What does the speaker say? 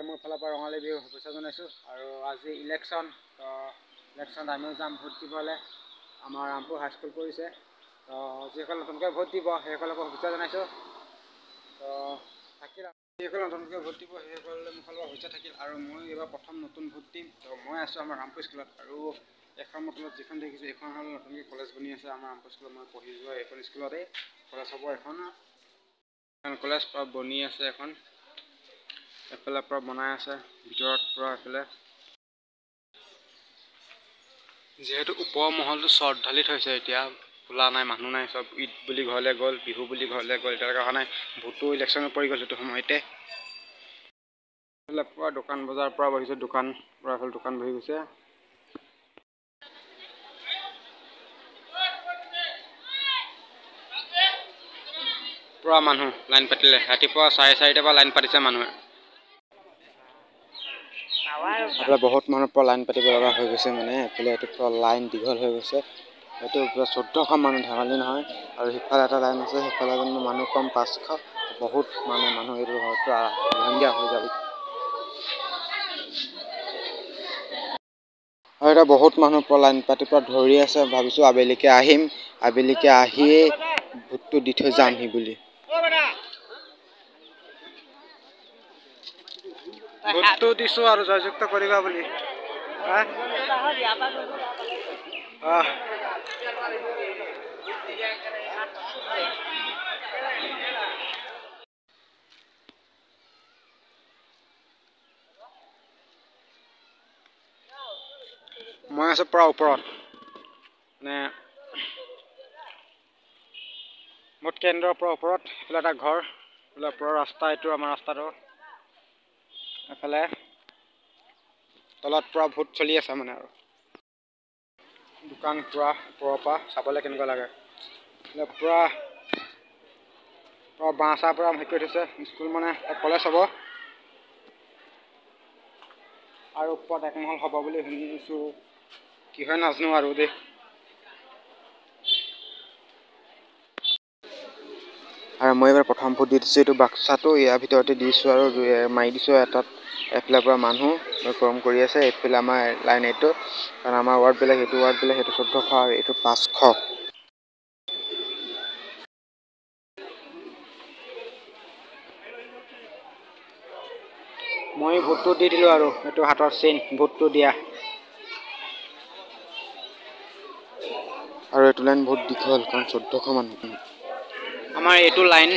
মোৰ ফালৰ পৰা ৰঙালী বিহুৰ শুভেচ্ছা জনাইছোঁ। আৰু আজি ইলেকশ্যন আমিও যাম ভোট দিবলৈ। আমাৰ ৰামপুৰ হাইস্কুল পৰিছে, যিসকলে নতুনকৈ ভোট দিব সেইসকলকো শুভেচ্ছা জনাইছোঁ। থাকিল যিসকলে নতুনকৈ ভোট দিব সেইসকলে মোৰ ফালৰ পৰা শুভেচ্ছা থাকিল। আৰু মই এইবাৰ প্ৰথম নতুন ভোট দিম, মই আছোঁ আমাৰ ৰামপুৰ স্কুলত। আৰু এখন মই তলত যিখন দেখিছোঁ এইখন হ'ল নতুনকৈ কলেজ বনি আছে আমাৰ ৰামপুৰ স্কুলত। মই পঢ়ি যোৱা এইখন স্কুলতেই কলেজ হ'ব। এখন কলেজ বনি আছে, এখন এফালে পৰা বনাই আছে, ভিতৰত পৰা এফালে যিহেতু ওপৰৰ মহলটো চৰ্ট ঢালি থৈছে, এতিয়া খোলা নাই, মানুহ নাই, চব ঈদ বুলি ঘৰলৈ গ'ল, বিহু বুলি ঘৰলৈ গ'ল, এতিয়ালৈকে অহা নাই। ভোটো ইলেকশ্যনত পৰি গ'ল সেইটো সময়তে। এইফালে পৰা দোকান বজাৰ পৰা বহিছে, দোকান পৰা এইফালে দোকান বহি গৈছে। পুৰা মানুহ লাইন পাতিলে, ৰাতিপুৱা 4:30 পৰা লাইন পাতিছে মানুহে। এইফালে বহুত মানুহৰ পৰা লাইন পাতিব লগা হৈ গৈছে, মানে এইফালে এইটো পৰা লাইন দীঘল হৈ গৈছে। এইটো 1400 মানুহ, ধেমালি নহয়। আৰু সিফালে এটা লাইন আছে, সিফালে মানুহ কম 500, বহুত মানুহ এইটো হয়তো সন্ধিয়া হৈ যাব। আৰু এতিয়া বহুত মানুহ পৰা লাইন পাতি পৰা ধৰি আছে, ভাবিছোঁ আবেলিকে আহিম, আবেলিকে আহিয়েই ভোটটো দি থৈ যামহি বুলি। ভোটটো দিছোঁ আৰু জয়যুক্ত কৰিবা বুলি। মই আছোঁ পৰা ওপৰত, মানে ভোট কেন্দ্ৰৰ পৰা ওপৰত। এইফালে এটা ঘৰ, এইফালে ওপৰৰ ৰাস্তা, এইটো আমাৰ ৰাস্তাটো। এফালে তলত পৰা ভোট চলি আছে মানে। আৰু দোকান পুৰা ওপৰৰ পৰা চাবলৈ কেনেকুৱা লাগে, পুৰা বাঁহ চাহ পৰা হেৰি কৰি থৈছে। স্কুল মানে কলেজ হ'ব, আৰু ওপৰত একমহল হ'ব বুলি শুনিছোঁ, কি হয় নাজানো আৰু দেই। আৰু মই এইবাৰ প্ৰথম ভোট দি দিছোঁ, এইটো বাক্সাটো ইয়াৰ ভিতৰতে দিছোঁ আৰু মাৰি দিছোঁ এটাত। এফালৰ পৰা মানুহ গৰম কৰি আছে, এইফালে আমাৰ লাইন এইটো, কাৰণ আমাৰ ৱাৰ্ড বেলেগ, এইটো ৱাৰ্ড বেলেগ, সেইটো 1400 আৰু এইটো 500। মই ভোটটো দি দিলোঁ, আৰু এইটো হাতৰ চিন ভোটটো দিয়া। আৰু এইটো লাইন বহুত দীঘল, কাৰণ 1400 মানুহ। আমাৰ এইটো লাইন